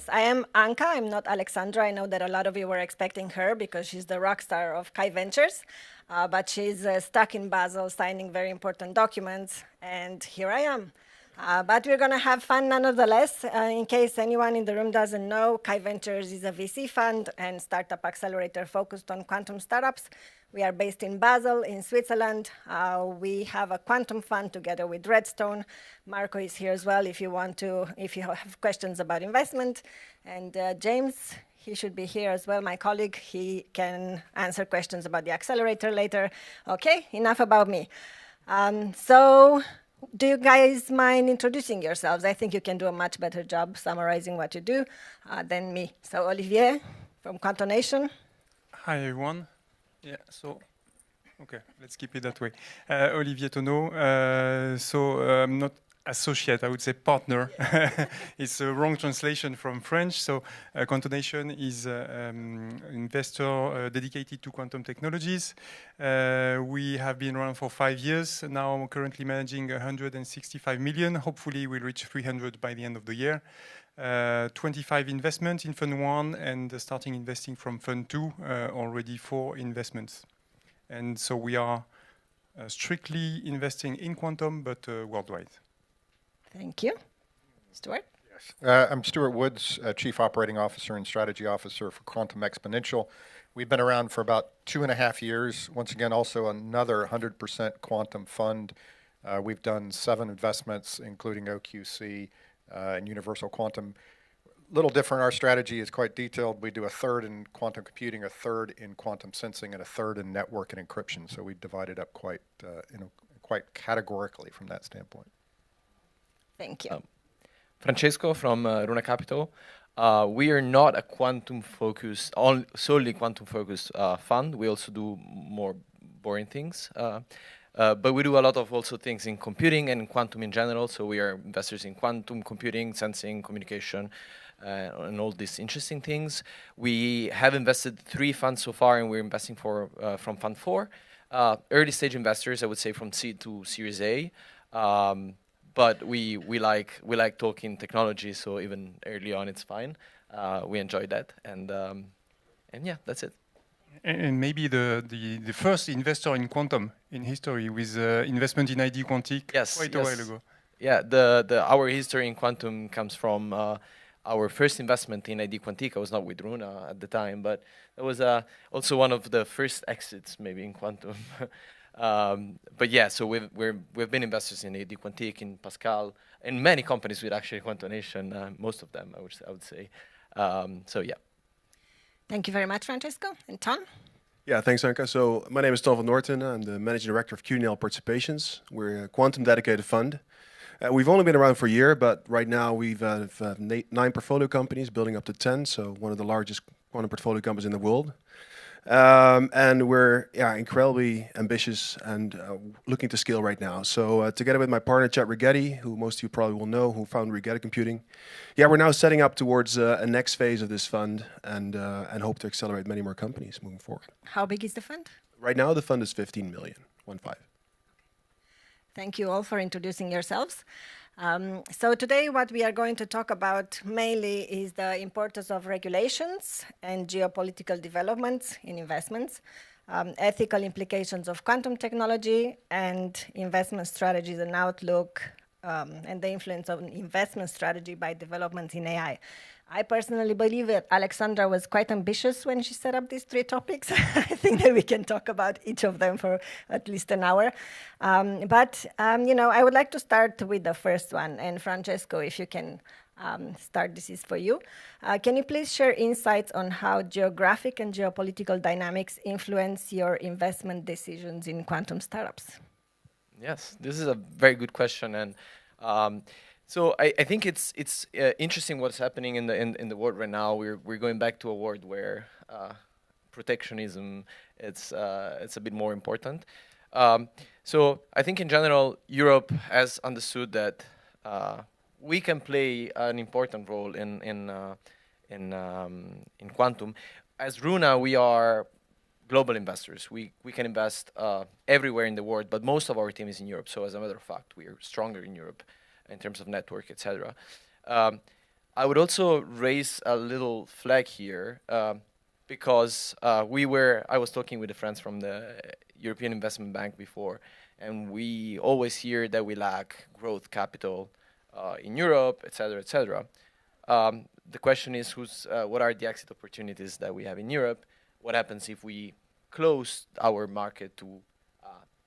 Yes, I am Anca. I'm not Alexandra. I know that a lot of you were expecting her because she's the rock star of Kai Ventures, but she's stuck in Basel signing very important documents, and here I am. But we're going to have fun nonetheless. In case anyone in the room doesn't know, Kai Ventures is a VC fund and startup accelerator focused on quantum startups. We are based in Basel, in Switzerland. We have a quantum fund together with Redstone. Marco is here as well if you have questions about investment. And James, he should be here as well, my colleague. He can answer questions about the accelerator later. Okay, enough about me. So do you guys mind introducing yourselves? I think you can do a much better job summarizing what you do than me. So Olivier from Quantonation. Hi, everyone. Yeah, so, okay, let's keep it that way. Olivier Tonneau, I'm not associate, I would say partner. It's a wrong translation from French. So Quantonation is an investor dedicated to quantum technologies. We have been around for 5 years. Now I'm currently managing 165 million. Hopefully we'll reach 300 by the end of the year. 25 investments in Fund 1 and starting investing from Fund 2, already 4 investments. And so we are strictly investing in quantum, but worldwide. Thank you. Stuart? Yes. I'm Stuart Woods, Chief Operating Officer and Strategy Officer for Quantum Exponential. We've been around for about 2.5 years. Once again, also another 100% quantum fund. We've done 7 investments, including OQC and Universal Quantum. Little different, our strategy is quite detailed. We do a third in quantum computing, a third in quantum sensing, and a third in network and encryption. So we divide it up quite categorically from that standpoint. Thank you. Francesco from Runa Capital. We are not a quantum-focused, solely quantum-focused fund. We also do more boring things. But we do a lot of also things in computing and quantum in general. So we are investors in quantum computing, sensing, communication, and all these interesting things. We have invested 3 funds so far, and we're investing from Fund 4. Early stage investors, I would say from seed to Series A. But we like talking technology, so even early on it's fine. We enjoy that, and yeah, that's it. And maybe the first investor in quantum in history with investment in ID Quantique quite a while ago. Yeah, our history in quantum comes from our first investment in ID Quantique. I was not with Runa at the time, but it was also one of the first exits maybe in quantum. But yeah, so we've been investors in ID Quantique, in Pascal, in many companies with actually Quantonation, most of them I would say. So yeah. Thank you very much, Francesco. And Ton? Yeah, thanks, Anca. So my name is Ton van Noordende. I'm the Managing Director of QDNL Participations. We're a quantum dedicated fund. We've only been around for a year, but right now we've 9 portfolio companies building up to 10, so one of the largest quantum portfolio companies in the world. And we're incredibly ambitious and looking to scale right now. So together with my partner, Chet Rigetti, who most of you probably will know, who founded Rigetti Computing, we're now setting up towards a next phase of this fund and hope to accelerate many more companies moving forward. How big is the fund? Right now, the fund is 15 million, 15. Thank you all for introducing yourselves. So today what we are going to talk about mainly is the importance of regulations and geopolitical developments in investments, ethical implications of quantum technology, and investment strategies and outlook, and the influence of investment strategy by developments in AI. I personally believe that Alexandra was quite ambitious when she set up these 3 topics. I think that we can talk about each of them for at least an hour. But I would like to start with the first one. And Francesco, if you can start, this is for you. Can you please share insights on how geographic and geopolitical dynamics influence your investment decisions in quantum startups? Yes, this is a very good question. And so I think it's interesting what's happening in the world right now. We're going back to a world where protectionism it's a bit more important. So I think in general Europe has understood that we can play an important role in quantum. As Runa, we are global investors. We can invest everywhere in the world, but most of our team is in Europe. So as a matter of fact, we are stronger in Europe in terms of network, etc. I would also raise a little flag here because I was talking with the friends from the European Investment Bank before, and we always hear that we lack growth capital in Europe, etc., etc. The question is, what are the exit opportunities that we have in Europe? What happens if we close our market to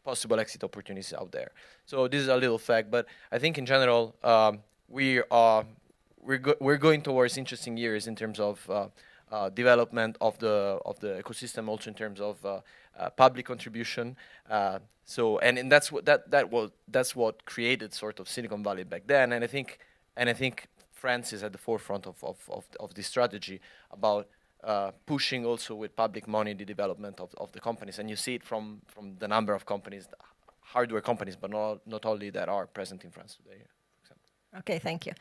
possible exit opportunities out there? So this is a little flag, but I think in general we're going towards interesting years in terms of development of the ecosystem, also in terms of public contribution. And that's what created sort of Silicon Valley back then. And I think France is at the forefront of this strategy about pushing also with public money the development of the companies. And you see it from the number of companies, hardware companies, but not only that are present in France today. Okay, thank you.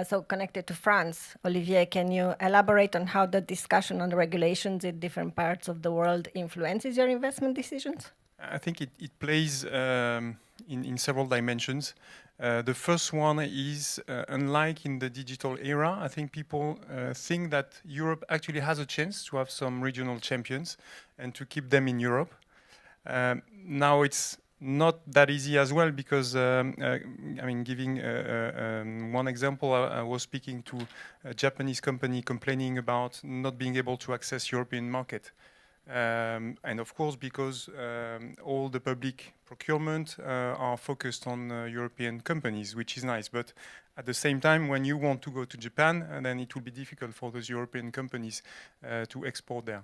So connected to France, Olivier, can you elaborate on how the discussion on the regulations in different parts of the world influences your investment decisions? I think it plays in several dimensions. The first one is, unlike in the digital era, I think people think that Europe actually has a chance to have some regional champions and to keep them in Europe. Now it's not that easy as well, because I mean, giving one example, I was speaking to a Japanese company complaining about not being able to access European market. And of course, because all the public procurement are focused on European companies, which is nice. But at the same time, when you want to go to Japan, then it will be difficult for those European companies to export there.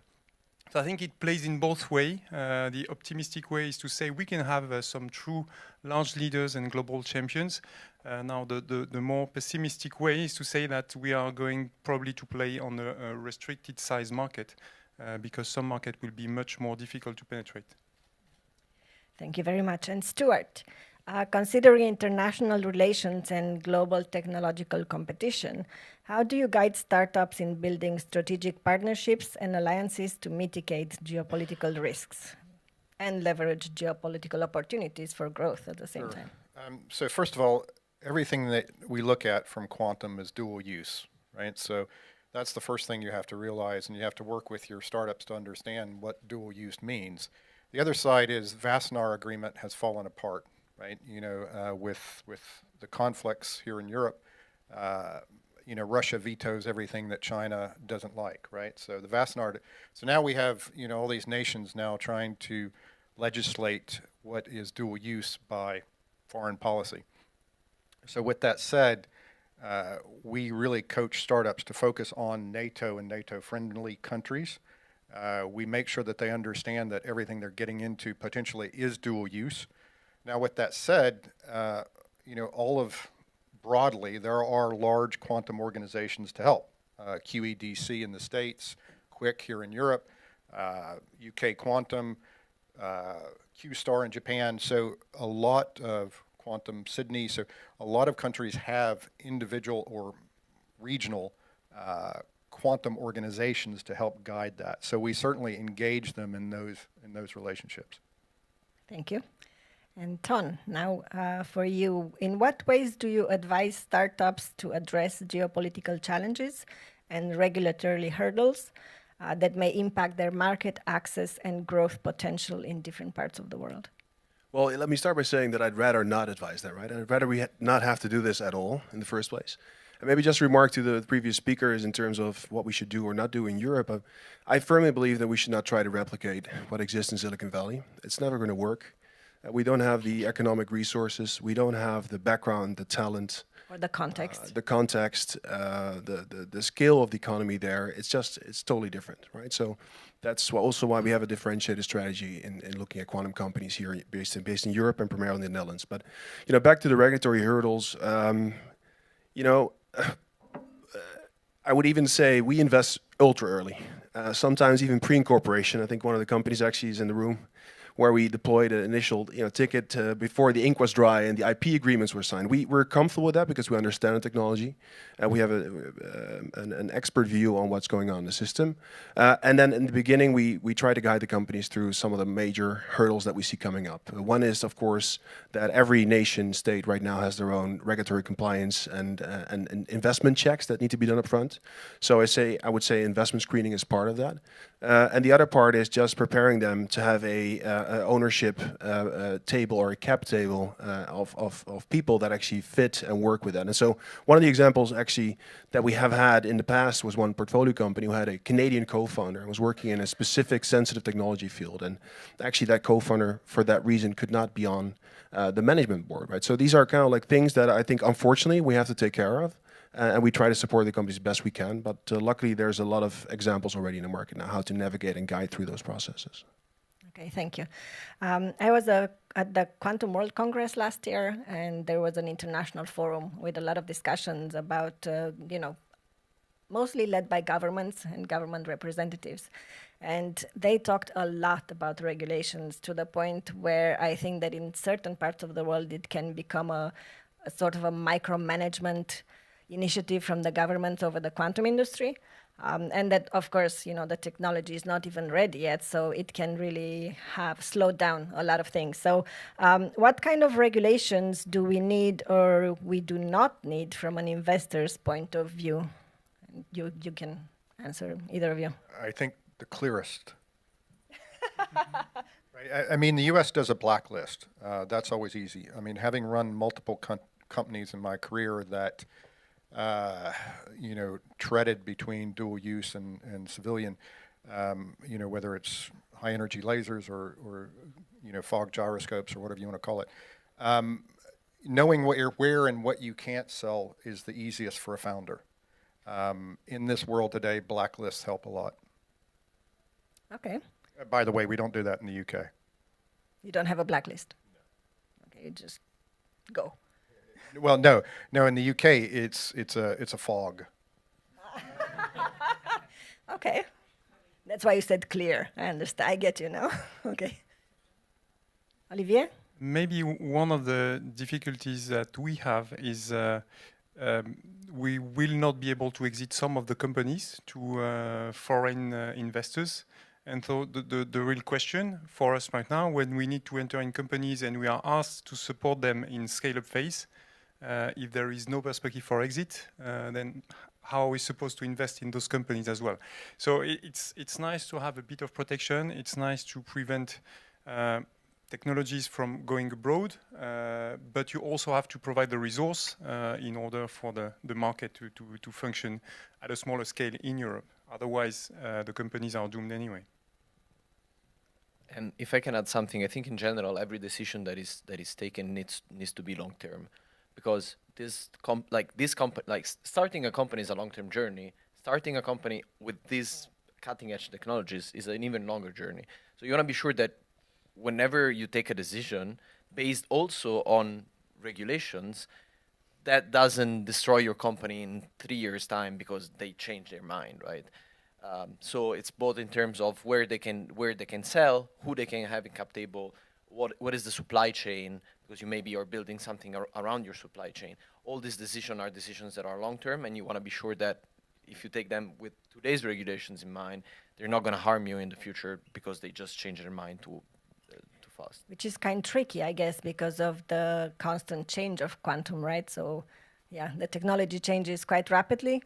So I think it plays in both ways. The optimistic way is to say we can have some true large leaders and global champions. Now the more pessimistic way is to say that we are going probably to play on a restricted size market because some market will be much more difficult to penetrate. Thank you very much. And Stuart, considering international relations and global technological competition, how do you guide startups in building strategic partnerships and alliances to mitigate geopolitical risks and leverage geopolitical opportunities for growth at the same time? So first of all, everything that we look at from quantum is dual use, right? So that's the first thing you have to realize, and you have to work with your startups to understand what dual use means. The other side is Wassenaar agreement has fallen apart, right? You know, with the conflicts here in Europe, you know, Russia vetoes everything that China doesn't like, right? So the Wassenaar, so now we have, you know, all these nations now trying to legislate what is dual use by foreign policy. So with that said, we really coach startups to focus on NATO and NATO-friendly countries. We make sure that they understand that everything they're getting into potentially is dual use. Now, with that said, you know, broadly, there are large quantum organizations to help. QEDC in the States, QUIC here in Europe, UK Quantum, QStar in Japan. So a lot of Quantum Sydney. So a lot of countries have individual or regional quantum organizations to help guide that. So we certainly engage them in those relationships. Thank you. And Ton, now for you, in what ways do you advise startups to address geopolitical challenges and regulatory hurdles that may impact their market access and growth potential in different parts of the world? Well, let me start by saying that I'd rather not advise that, right? I'd rather we not have to do this at all in the first place. And maybe just remark to the previous speakers in terms of what we should do or not do in Europe. I firmly believe that we should not try to replicate what exists in Silicon Valley. It's never going to work. We don't have the economic resources. We don't have the background, the talent. Or the context. The scale of the economy there. It's totally different, right? So that's also why we have a differentiated strategy in looking at quantum companies here based in Europe and primarily in the Netherlands. But, you know, back to the regulatory hurdles, you know, I would even say we invest ultra early, sometimes even pre-incorporation. I think one of the companies actually is in the room. where we deployed an initial ticket before the ink was dry and the IP agreements were signed. We're comfortable with that because we understand the technology and we have an expert view on what's going on in the system. And then in the beginning, we try to guide the companies through some of the major hurdles that we see coming up. One is, of course, that every nation state right now has their own regulatory compliance and investment checks that need to be done up front. So I would say investment screening is part of that. And the other part is just preparing them to have a ownership table or a cap table of people that actually fit and work with that. And so one of the examples actually that we have had in the past was one portfolio company who had a Canadian co-founder and was working in a specific sensitive technology field. And actually that co-founder, for that reason, could not be on the management board, right? So these are kind of like things that I think, unfortunately, we have to take care of. And we try to support the companies best we can, but luckily there's a lot of examples already in the market now how to navigate and guide through those processes. Okay, thank you. I was at the Quantum World Congress last year, and there was an international forum with a lot of discussions about, mostly led by governments and government representatives. And they talked a lot about regulations to the point where I think that in certain parts of the world it can become a sort of a micromanagement initiative from the government over the quantum industry. And that, of course, the technology is not even ready yet, so it can really have slowed down a lot of things. So what kind of regulations do we need or we do not need from an investor's point of view? You can answer, either of you. I think the clearest. Right? I mean, the U.S. does a blacklist. That's always easy. I mean, having run multiple companies in my career that treaded between dual use and civilian, whether it's high energy lasers or fog gyroscopes or whatever you want to call it. Knowing where and what you can't sell is the easiest for a founder. In this world today, blacklists help a lot. Okay. By the way, we don't do that in the UK. You don't have a blacklist? No. Okay, you just go. Well, no. In the UK, it's a fog. Okay, that's why you said clear. I understand. I get you now. Okay, Olivier. Maybe one of the difficulties that we have is we will not be able to exit some of the companies to foreign investors. And so the real question for us right now, when we need to enter in companies and we are asked to support them in scale-up phase, if there is no perspective for exit, then how are we supposed to invest in those companies as well? So it's nice to have a bit of protection. It's nice to prevent technologies from going abroad, but you also have to provide the resource in order for the market to function at a smaller scale in Europe. Otherwise, the companies are doomed anyway. And if I can add something, I think in general, every decision that is taken needs to be long term, because starting a company is a long term journey. Starting a company with these cutting edge technologies is an even longer journey. So you want to be sure that whenever you take a decision based also on regulations, that doesn't destroy your company in 3 years' time because they change their mind, right? So it's both in terms of where they can sell, who they can have in cap table, what is the supply chain, because you maybe are building something around your supply chain. All these decisions are decisions that are long term, and you want to be sure that if you take them with today's regulations in mind, they're not going to harm you in the future because they just change their mind too fast. Which is kind of tricky, I guess, because of the constant change of quantum, right? So, yeah, the technology changes quite rapidly,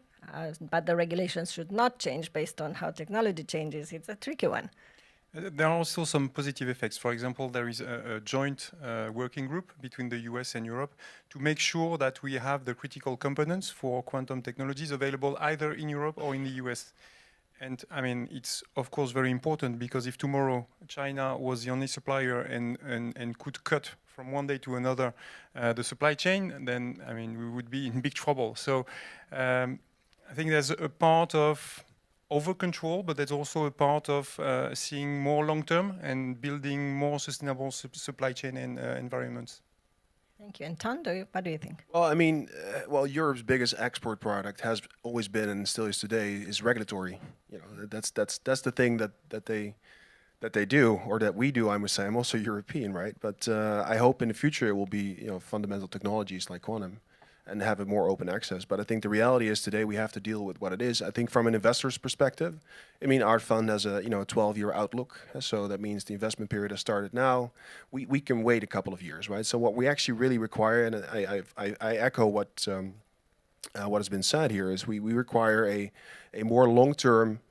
but the regulations should not change based on how technology changes. It's a tricky one. There are also some positive effects. For example, there is a joint working group between the US and Europe to make sure that we have the critical components for quantum technologies available either in Europe or in the US. And I mean, it's of course very important, because if tomorrow China was the only supplier and could cut from one day to another the supply chain, then I mean, we would be in big trouble. So I think there's a part of over control, but there's also a part of seeing more long term and building more sustainable supply chain and environments. Thank you. And Tonneau, what do you think? Well, I mean, Europe's biggest export product has always been, and still is today, is regulatory. You know, that's the thing that that they do, or that we do, I must say. I'm also European, right? But I hope in the future it will be, you know, fundamental technologies like quantum and have a more open access. But I think the reality is today we have to deal with what it is. I think from an investor's perspective, I mean, our fund has a, you know, a 12-year outlook. So that means the investment period has started now. We can wait a couple of years, right? So what we actually really require, and I echo what has been said here, is we require a more long-term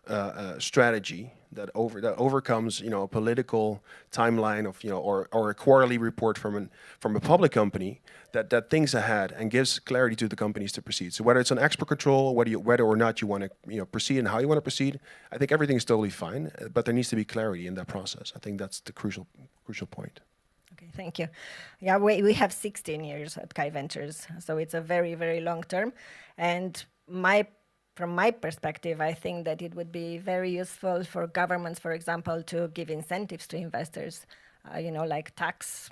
strategy that overcomes, you know, a political timeline of, you know, or a quarterly report from a public company that thinks ahead and gives clarity to the companies to proceed. So whether it's on export control, whether or not you want to, you know, proceed and how you want to proceed, I think everything is totally fine, but there needs to be clarity in that process. I think that's the crucial point. Okay, thank you. Yeah, we have 16 years at Kai Ventures, so it's a very, very long term. And from my perspective, I think that it would be very useful for governments, for example, to give incentives to investors, you know, like tax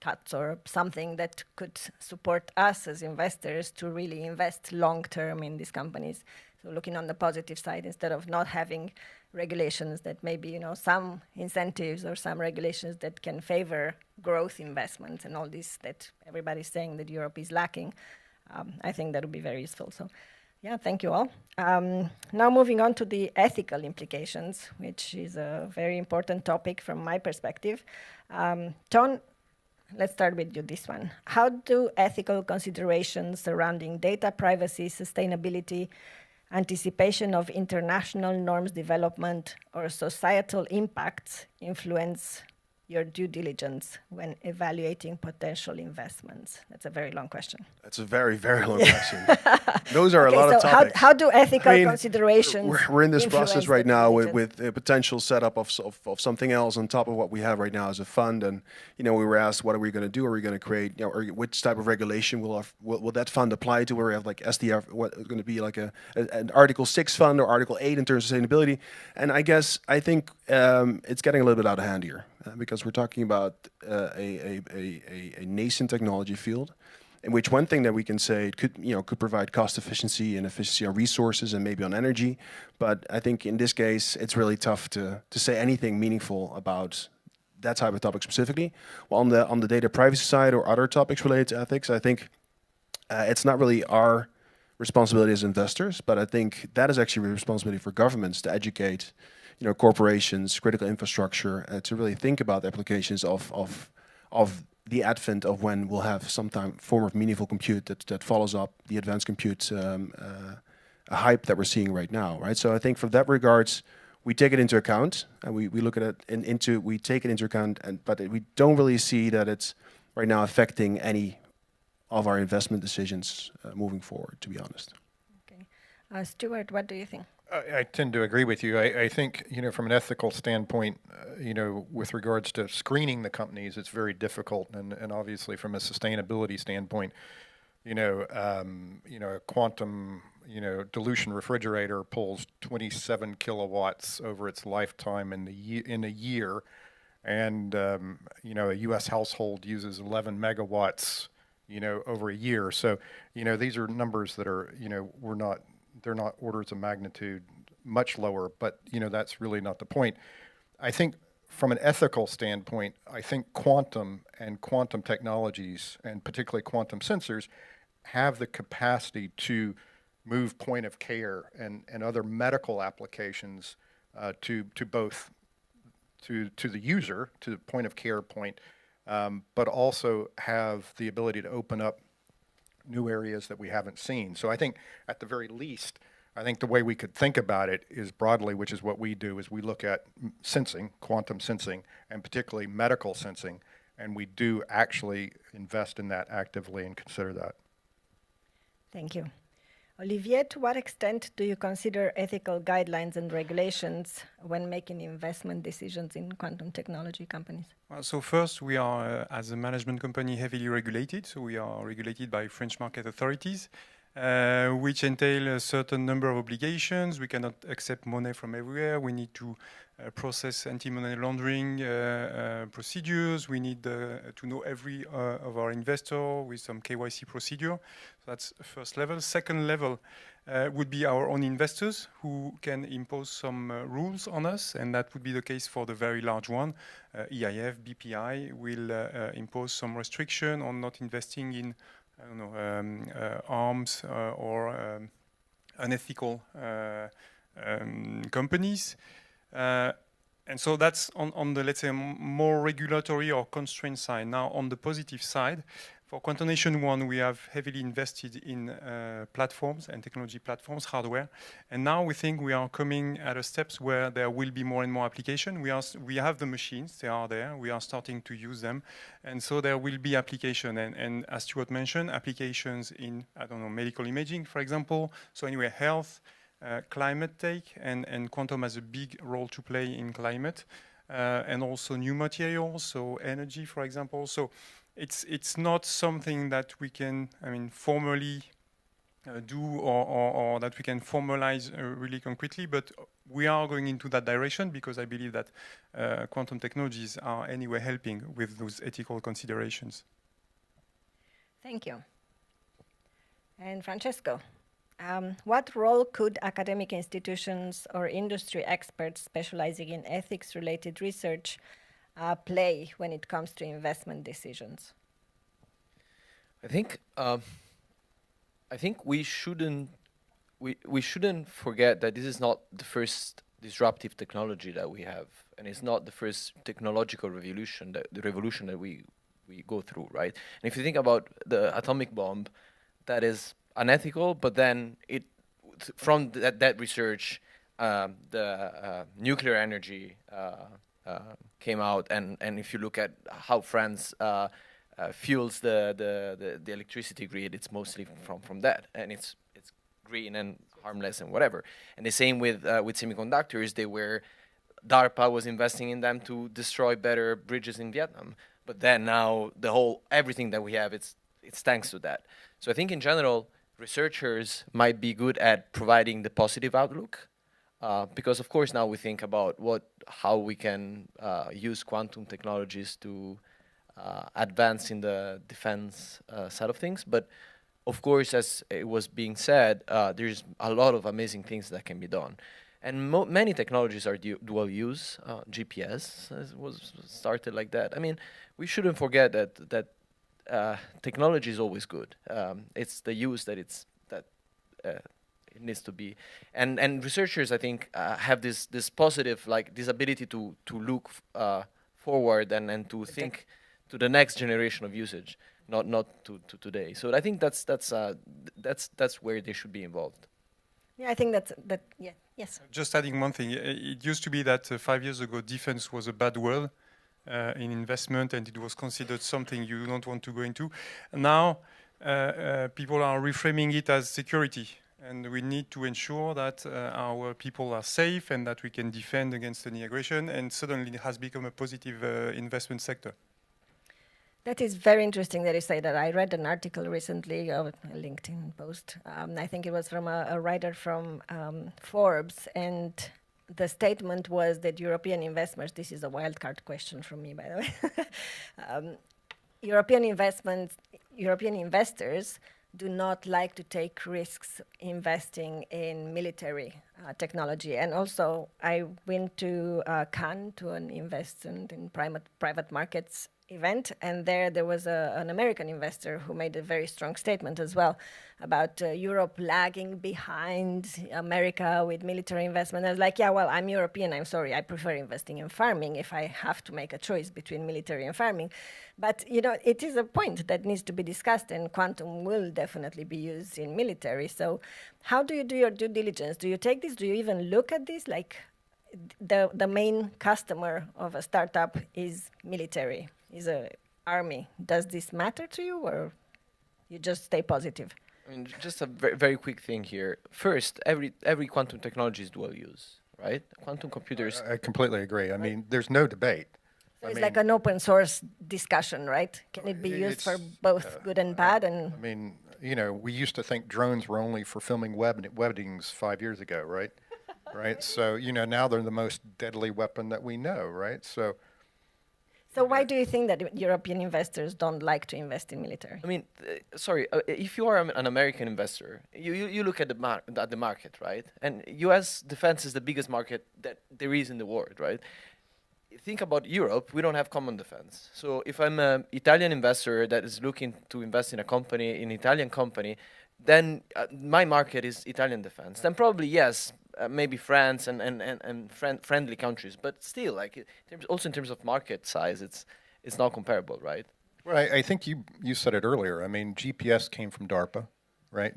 cuts or something that could support us as investors to really invest long term in these companies. So looking on the positive side, instead of not having regulations that maybe, you know, some incentives or some regulations that can favor growth investments and all this that everybody's saying that Europe is lacking, I think that would be very useful. So yeah, thank you all. Now moving on to the ethical implications, which is a very important topic from my perspective. Ton, let's start with you this one. How do ethical considerations surrounding data privacy, sustainability, anticipation of international norms development, or societal impacts influence your due diligence when evaluating potential investments? That's a very long question. That's a very, very long question. Those are a lot of so topics. How do ethical considerations We're in this influence process right the now diligence? with a potential setup of something else on top of what we have right now as a fund. And, you know, we were asked, what are we going to do? Are we going to create, you know, or which type of regulation will that fund apply to? Where we have like SDR, what is going to be like an Article 6 fund or Article 8 in terms of sustainability? And I think it's getting a little bit out of hand here. Because we're talking about a nascent technology field, in which one thing that we can say it could provide cost efficiency and efficiency on resources and maybe on energy, but I think in this case it's really tough to say anything meaningful about that type of topic specifically. Well, on the data privacy side or other topics related to ethics, I think it's not really our responsibility as investors, but I think that is actually a responsibility for governments to educate, you know, corporations, critical infrastructure, to really think about the applications of the advent of when we'll have some form of meaningful compute that follows up the advanced compute hype that we're seeing right now, right? So I think from that regards, we take it into account, and we look at it we take it into account, but we don't really see that it's right now affecting any of our investment decisions moving forward, to be honest. Okay. Stuart, what do you think? I tend to agree with you. I think, you know, from an ethical standpoint, you know, with regards to screening the companies, it's very difficult, and obviously from a sustainability standpoint, you know, a quantum, you know, dilution refrigerator pulls 27 kilowatts over its lifetime in a year, and you know, a U.S. household uses 11 megawatts, you know, over a year. So, you know, these are numbers that are, you know, they're not orders of magnitude much lower, but, you know, that's really not the point. I think from an ethical standpoint, I think quantum and quantum technologies, and particularly quantum sensors, have the capacity to move point of care and other medical applications to both to the user, to the point of care point, but also have the ability to open up new areas that we haven't seen. So I think at the very least, I think the way we could think about it is broadly, which is what we do, is we look at sensing, quantum sensing, and particularly medical sensing, and we do actually invest in that actively and consider that. Thank you. Olivier, to what extent do you consider ethical guidelines and regulations when making investment decisions in quantum technology companies? Well, so first, we are, as a management company, heavily regulated. So we are regulated by French market authorities. which entail a certain number of obligations. We cannot accept money from everywhere. We need to process anti-money laundering procedures. We need to know every of our investor with some KYC procedure. So that's first level. Second level would be our own investors who can impose some rules on us, and that would be the case for the very large one. EIF, BPI will impose some restriction on not investing in, I don't know, arms or unethical companies. And so that's on the, let's say, more regulatory or constraint side. Now, on the positive side, for Quantonation 1, we have heavily invested in platforms and technology platforms, hardware. And now we think we are coming at a steps where there will be more and more application. We have the machines, they are there. We are starting to use them. And so there will be application. And as Stuart mentioned, applications in, I don't know, medical imaging, for example. So anyway, health, climate take, and quantum has a big role to play in climate. And also new materials, so energy, for example. So it's not something that we can, I mean, formally do or that we can formalize really concretely, but we are going into that direction because I believe that quantum technologies are anyway helping with those ethical considerations. Thank you. And Francesco, what role could academic institutions or industry experts specializing in ethics-related research play when it comes to investment decisions? I think we shouldn't forget that this is not the first disruptive technology that we have, and it's not the first technological revolution that we go through, right? And if you think about the atomic bomb, that is unethical, but then from that research, the nuclear energy came out, and if you look at how France fuels the electricity grid, it's mostly from that, and it's green and harmless and whatever. And the same with semiconductors. DARPA was investing in them to destroy better bridges in Vietnam, but then now everything that we have, it's thanks to that. So I think in general, researchers might be good at providing the positive outlook. Because of course now we think about how we can use quantum technologies to advance in the defense side of things. But of course, as it was being said, there's a lot of amazing things that can be done. And many technologies are dual use. GPS was started like that. I mean, we shouldn't forget that technology is always good. It's the use that it needs to be, and researchers, I think, have this positive, like this ability to look forward and to think to the next generation of usage, not to today. So I think that's where they should be involved. Yeah, I think that. Yeah. Yes. Just adding one thing, it used to be that 5 years ago, defense was a bad word in investment, and it was considered something you don't want to go into. Now, people are reframing it as security. And we need to ensure that our people are safe and that we can defend against any aggression. And suddenly it has become a positive investment sector. That is very interesting that you say that. I read an article recently, a LinkedIn post. I think it was from a writer from Forbes. And the statement was that European investors, this is a wildcard question from me, by the way. European investors do not like to take risks investing in military technology. And also, I went to Cannes to an investment in private markets event, and there was an American investor who made a very strong statement as well about Europe lagging behind America with military investment. I was like, yeah, well, I'm European, I'm sorry, I prefer investing in farming if I have to make a choice between military and farming. But, you know, it is a point that needs to be discussed, and quantum will definitely be used in military. So how do you do your due diligence? Do you take this? Do you even look at this? Like, the main customer of a startup is military, is a army. Does this matter to you, or you just stay positive? I mean, just a very quick thing here. First, every quantum technology is dual use, right? Quantum computers. I completely agree. I mean, there's no debate. So it's like an open source discussion, right? Can it be used for both good and bad? And I mean, you know, we used to think drones were only for filming weddings 5 years ago, right? Right. So, you know, now they're the most deadly weapon that we know, right? So why do you think that European investors don't like to invest in military? I mean, sorry, if you are an American investor, you look at the market, right? And U.S. defense is the biggest market that there is in the world, right? Think about Europe, we don't have common defense. So if I'm an Italian investor that is looking to invest in a company, in an Italian company, then my market is Italian defense. Then probably, yes, maybe France and friendly countries, but still, like, also in terms of market size, it's not comparable, right? well, I think you said it earlier. I mean, GPS came from DARPA, right?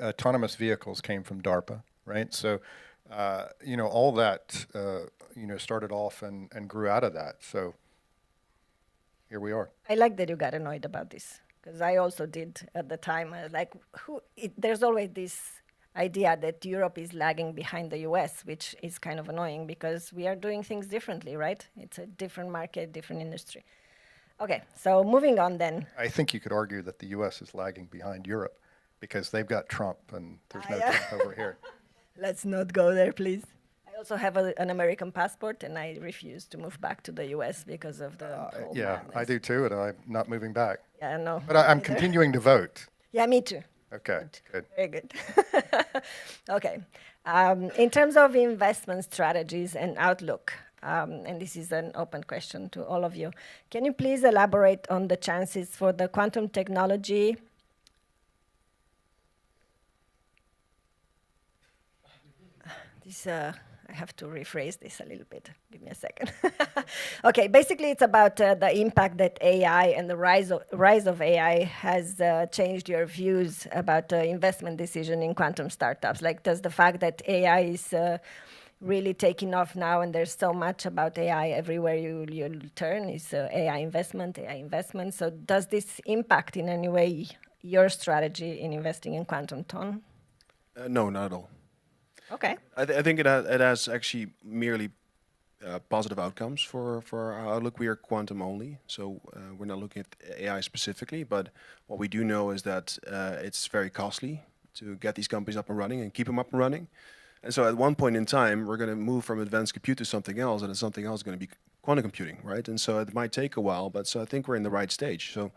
Autonomous vehicles came from DARPA, right? So, you know, all that, you know, started off and grew out of that. So here we are. I like that you got annoyed about this, because I also did at the time. Like, there's always this idea that Europe is lagging behind the US, which is kind of annoying because we are doing things differently, right? It's a different market, different industry. Okay, so moving on then. I think you could argue that the U.S. is lagging behind Europe because they've got Trump and there's no Trump over here. Let's not go there, please. I also have an American passport, and I refuse to move back to the US because of the whole Yeah, madness. I do too, and I'm not moving back. Yeah, no. But I'm continuing to vote. Yeah, me too. Okay, good. Very good. Okay. In terms of investment strategies and outlook, and this is an open question to all of you, can you please elaborate on the chances for the quantum technology? I have to rephrase this a little bit. Give me a second. Okay, basically it's about the impact that AI and the rise of AI has changed your views about investment decision in quantum startups. Like, does the fact that AI is really taking off now and there's so much about AI everywhere you turn is AI investment. So does this impact in any way your strategy in investing in quantum, Ton? No, not at all. Okay. I think it has actually merely positive outcomes for our outlook. We are quantum only, so we're not looking at AI specifically. But what we do know is that it's very costly to get these companies up and running and keep them up and running. And so at one point in time, we're going to move from advanced compute to something else, and something else is going to be quantum computing, right? And so it might take a while, but so I think we're in the right stage. So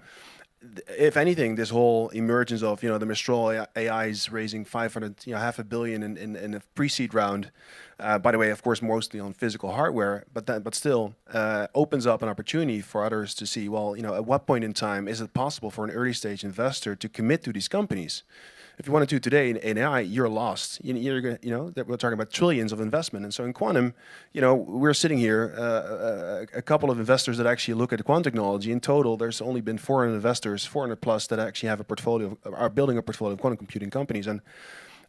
if anything, this whole emergence of, the Mistral AIs raising 500, $500 million in a pre-seed round, by the way, of course, mostly on physical hardware, but still opens up an opportunity for others to see, well, at what point in time is it possible for an early stage investor to commit to these companies? If you wanted to today in AI, you're lost. You're gonna, that we're talking about trillions of investment. And so in quantum, we're sitting here, a couple of investors that actually look at quantum technology. In total, there's only been 400 investors, 400 plus, that actually have a portfolio, are building a portfolio of quantum computing companies. And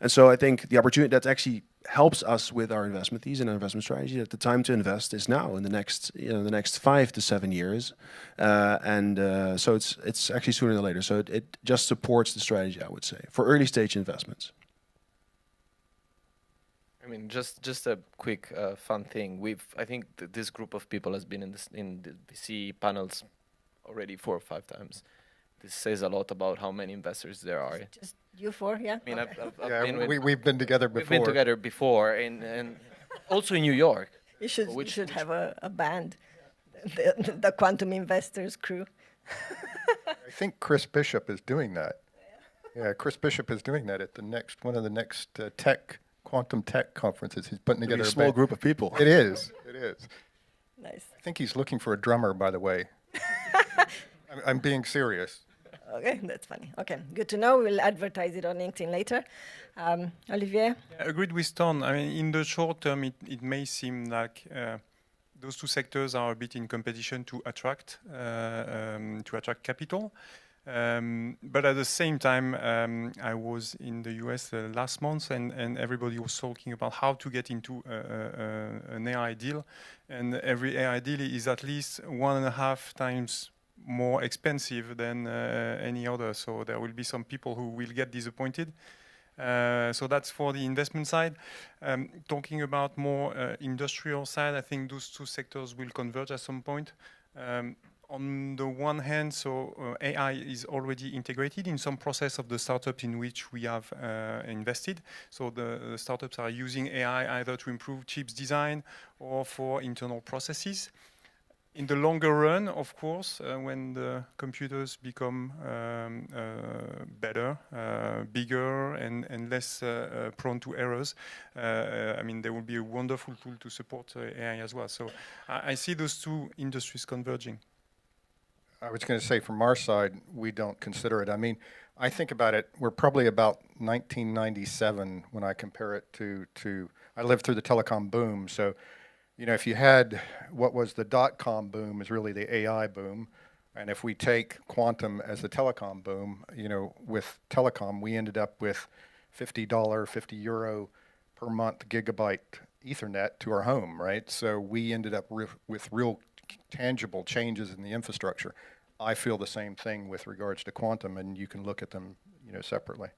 so I think the opportunity that actually helps us with our investment thesis and our investment strategy, that the time to invest is now in the next 5 to 7 years, so it's actually sooner than later. So it just supports the strategy, I would say, for early stage investments. I mean, just a quick fun thing. I think this group of people has been in the VC panels already 4 or 5 times. This says a lot about how many investors there are. Just you 4, yeah? I mean, okay. We've been together before. We've been together before, and also in New York. You should have a band, the Quantum Investors crew. I think Chris Bishop is doing that. Yeah, Chris Bishop is doing that at one of the next quantum tech conferences. He's putting together a small group of people. It is. Nice. I think he's looking for a drummer, by the way. I'm being serious. Okay, that's funny. Okay, good to know. We'll advertise it on LinkedIn later. Olivier? Yeah, agreed with Ton. I mean, in the short term, it may seem like those two sectors are a bit in competition to attract capital. But at the same time, I was in the US last month, and everybody was talking about how to get into an AI deal. And every AI deal is at least 1.5 times more expensive than any other. So there will be some people who will get disappointed. So that's for the investment side. Talking about more industrial side, I think those two sectors will converge at some point. On the one hand, AI is already integrated in some process of the startup in which we have invested. So the startups are using AI either to improve chips design or for internal processes. In the longer run, of course, when the computers become better, bigger, and less prone to errors, I mean, there will be a wonderful tool to support AI as well. So I see those two industries converging. I was going to say, from our side, we don't consider it. I mean, I think about it, we're probably about 1997 when I compare it to I lived through the telecom boom. So, you know, if you had what was the dot-com boom is really the AI boom. And if we take quantum as the telecom boom, you know, with telecom, we ended up with $50, 50 euro per month gigabyte Ethernet to our home, right? So we ended up with real tangible changes in the infrastructure. I feel the same thing with regards to quantum, and you can look at them, you know, separately.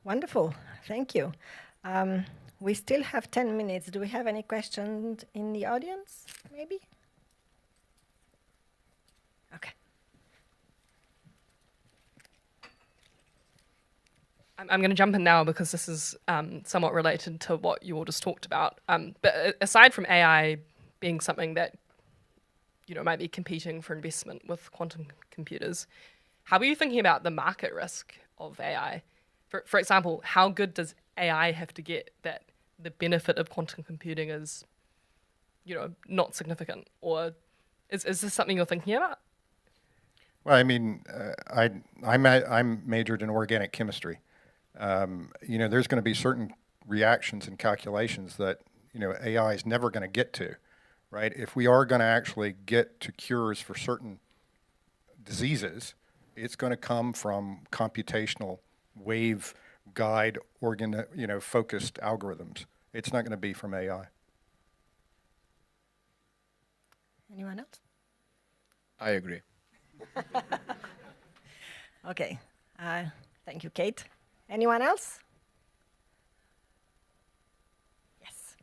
Wonderful, thank you. We still have 10 minutes. Do we have any questions in the audience, maybe? Okay. I'm going to jump in now because this is somewhat related to what you all just talked about. But aside from AI being something that, you know, might be competing for investment with quantum computers, how are you thinking about the market risk of AI? For example, how good does AI have to get that the benefit of quantum computing is, you know, not significant? Or is this something you're thinking about? Well, I mean, I'm majored in organic chemistry. You know, there's going to be certain reactions and calculations that, you know, AI is never going to get to, right? If we are going to actually get to cures for certain diseases, it's going to come from computational wave guide focused algorithms. It's not going to be from AI. Anyone else? I agree. Okay. Thank you, Kate. Anyone else? Yes.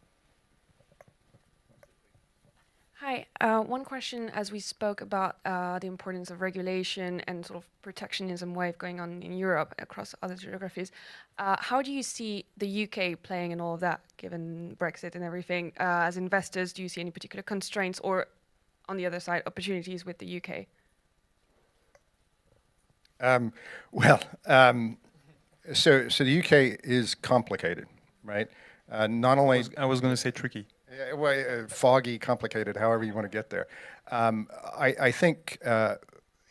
Hi. One question, as we spoke about the importance of regulation and sort of protectionism wave going on in Europe across other geographies, how do you see the UK playing in all of that, given Brexit and everything? As investors, do you see any particular constraints or, on the other side, opportunities with the UK? So the UK is complicated, right? Not only I was going to say tricky. Foggy, complicated, however you want to get there. I think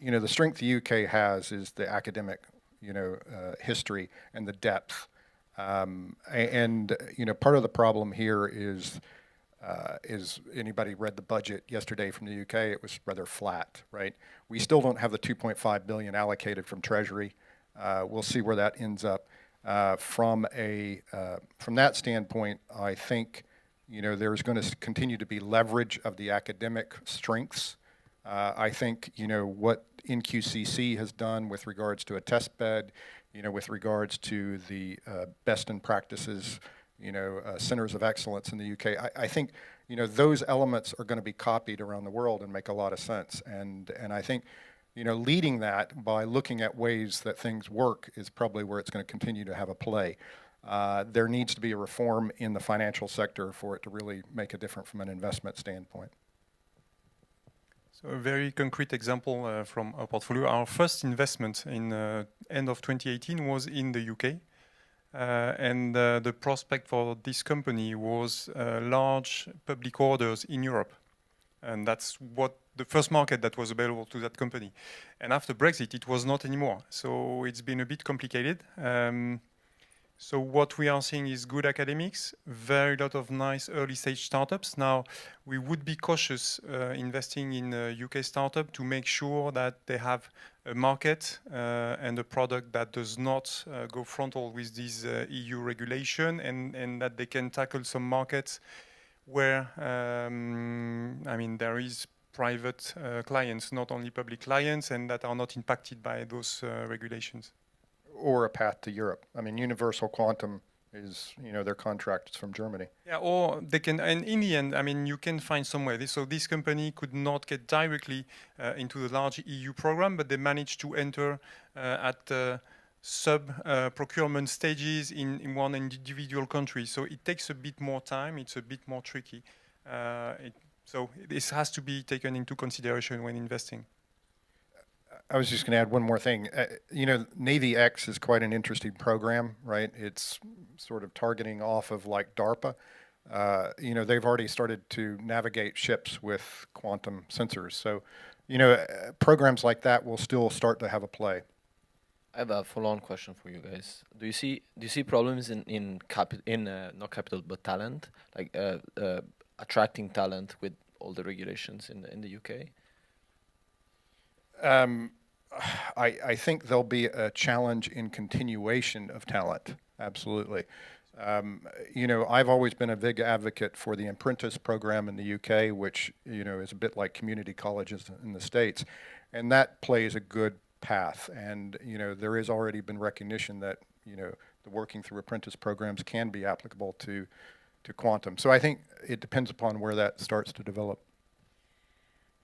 you know, the strength the UK has is the academic, you know, history and the depth. And you know, part of the problem here is anybody read the budget yesterday from the UK? It was rather flat, right? We still don't have the 2.5 billion allocated from Treasury. We'll see where that ends up. From that standpoint, I think, you know, there's going to continue to be leverage of the academic strengths. I think, you know, what NQCC has done with regards to a test bed, you know, with regards to the best in practices, you know, centers of excellence in the UK. I think, you know, those elements are going to be copied around the world and make a lot of sense. And I think, you know, leading that by looking at ways that things work is probably where it's going to continue to have a play. There needs to be a reform in the financial sector for it to really make a difference from an investment standpoint. So a very concrete example from our portfolio. Our first investment in end of 2018 was in the UK. And the prospect for this company was large public orders in Europe. And that's what the first market that was available to that company. And after Brexit, it was not anymore. So it's been a bit complicated. So what we are seeing is good academics, very lot of nice early stage startups. Now, we would be cautious investing in a UK startup to make sure that they have a market and a product that does not go frontal with this EU regulation, and that they can tackle some markets where, I mean, there is private clients, not only public clients, and that are not impacted by those regulations. Or a path to Europe. I mean, universal quantum is, their contract is from Germany. Yeah, or they can, and in the end, I mean, you can find some way. So this company could not get directly into the large EU program, but they managed to enter at sub-procurement stages in one individual country. So it takes a bit more time. It's a bit more tricky. So this has to be taken into consideration when investing. I was just going to add one more thing. Navy X is quite an interesting program, right? It's sort of targeting off of like DARPA. They've already started to navigate ships with quantum sensors. So, programs like that will still start to have a play. I have a follow-on question for you guys. Do you see problems in not capital but talent, like attracting talent with all the regulations in the UK? I think there'll be a challenge in continuation of talent. Absolutely. I've always been a big advocate for the apprentice program in the UK, which, is a bit like community colleges in the States. And that plays a good path. And, there has already been recognition that, the working through apprentice programs can be applicable to quantum. So I think it depends upon where that starts to develop.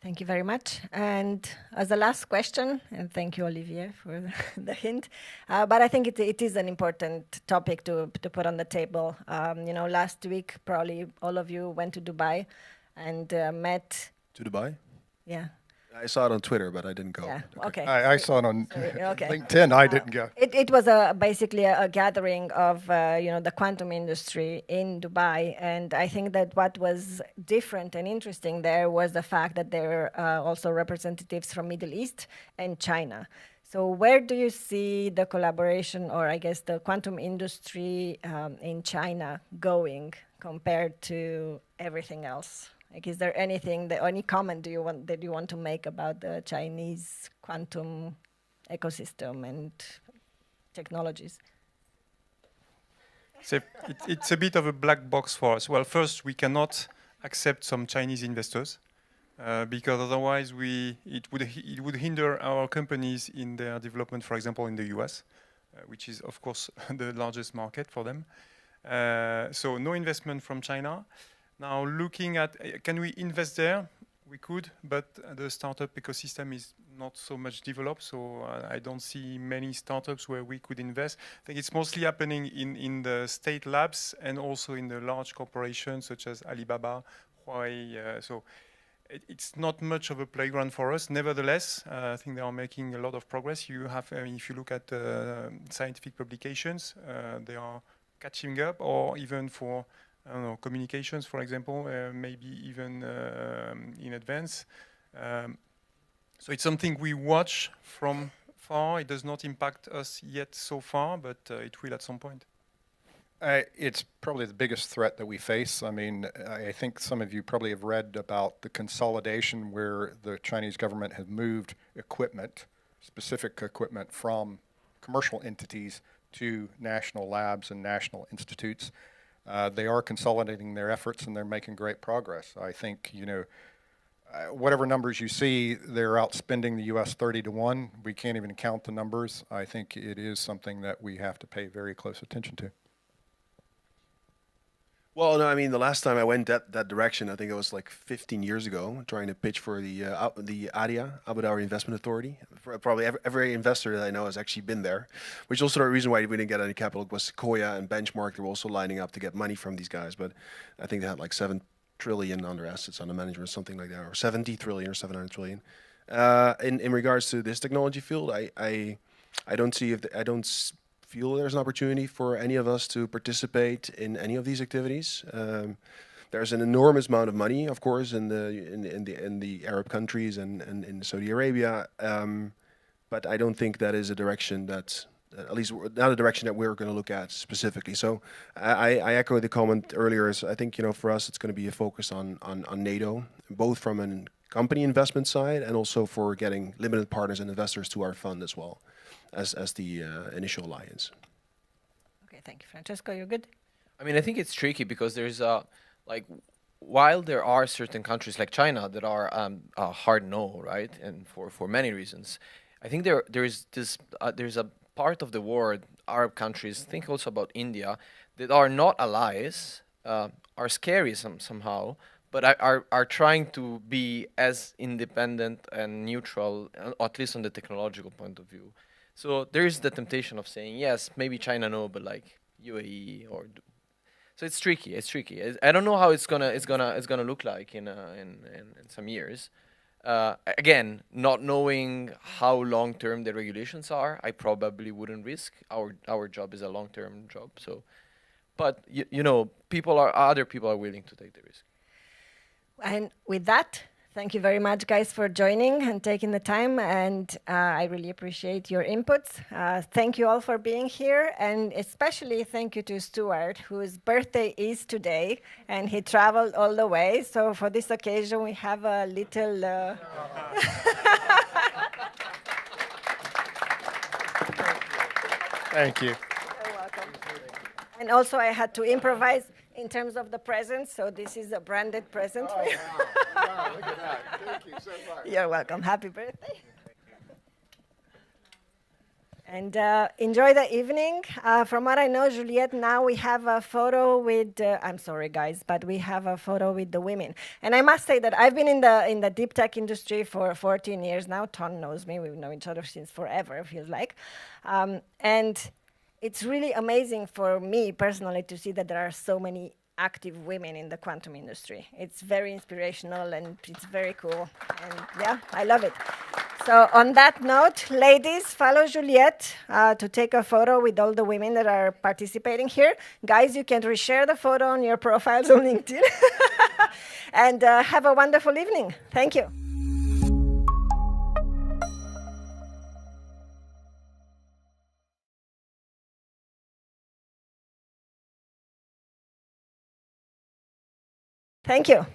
Thank you very much. And as a last question, and thank you, Olivier, for the hint, but I think it is an important topic to put on the table. Last week, probably all of you went to Dubai and met... To Dubai? Yeah. I saw it on Twitter, but I didn't go. Yeah, okay. I saw it on Okay. LinkedIn. I didn't go. It was basically a gathering of the quantum industry in Dubai, and I think that what was different and interesting there was the fact that there are also representatives from Middle East and China. So where do you see the collaboration, or I guess the quantum industry in China going compared to everything else? Like, is there anything, any comment that you want to make about the Chinese quantum ecosystem and technologies? So it's a bit of a black box for us. Well, first, we cannot accept some Chinese investors because otherwise it would hinder our companies in their development, for example, in the US, which is, of course, the largest market for them. So no investment from China. Now, looking at, can we invest there? We could, but the startup ecosystem is not so much developed, so I don't see many startups where we could invest. I think it's mostly happening in the state labs and also in the large corporations such as Alibaba, Huawei. So it's not much of a playground for us. Nevertheless, I think they are making a lot of progress. You have, if you look at scientific publications, they are catching up, or even for I don't know, communications, for example, maybe even in advance. So it's something we watch from far. It does not impact us yet so far, but it will at some point. It's probably the biggest threat that we face. I mean, I think some of you probably have read about the consolidation where the Chinese government has moved equipment, specific equipment from commercial entities to national labs and national institutes. They are consolidating their efforts and they're making great progress. I think, whatever numbers you see, they're outspending the US 30-1. We can't even count the numbers. I think it is something that we have to pay very close attention to. Well, no, I mean, the last time I went that direction, I think it was like 15 years ago, trying to pitch for the ADIA, Abu Dhabi Investment Authority. Probably every investor that I know has actually been there, which is also the reason why we didn't get any capital. Was Sequoia and Benchmark, they were also lining up to get money from these guys, but I think they had like 7 trillion under assets under management, something like that, or 70 trillion or 700 trillion. In regards to this technology field, I don't see feel there's an opportunity for any of us to participate in any of these activities. There's an enormous amount of money, of course, in the Arab countries and in Saudi Arabia, but I don't think that is a direction that, at least not a direction that we're going to look at specifically. So I echo the comment earlier. I think for us it's going to be a focus on NATO, both from a company investment side and also for getting limited partners and investors to our fund as well. As the initial alliance. Okay, thank you. Francesco, you're good? I mean, I think it's tricky because there's while there are certain countries like China that are a hard no, right, and for many reasons, I think there's a part of the world, Arab countries, think also about India, that are not allies, are scary somehow, but are trying to be as independent and neutral, at least on the technological point of view. So there is the temptation of saying, yes, maybe China no, but like UAE or so it's tricky. It's tricky. I don't know how it's gonna look like in some years. Again, not knowing how long term the regulations are, I probably wouldn't risk. Our job is a long term job. So, but you know, other people are willing to take the risk. And with that, thank you very much, guys, for joining and taking the time. And I really appreciate your inputs. Thank you all for being here. And especially thank you to Stuart, whose birthday is today. And he traveled all the way. So for this occasion, we have a little... Thank you. You're welcome. And also, I had to improvise in terms of the presents, so this is a branded present for you. Wow, look at that. Thank you so much. You're welcome. Happy birthday. And enjoy the evening. From what I know, Juliette, now we have a photo with, I'm sorry, guys, but we have a photo with the women. And I must say that I've been in the deep tech industry for 14 years now. Ton knows me. We've known each other since forever, it feels like. And it's really amazing for me personally to see that there are so many active women in the quantum industry. It's very inspirational and it's very cool. And yeah, I love it. So on that note, ladies, follow Juliette to take a photo with all the women that are participating here. Guys, you can reshare the photo on your profiles on LinkedIn. And have a wonderful evening. Thank you. Thank you.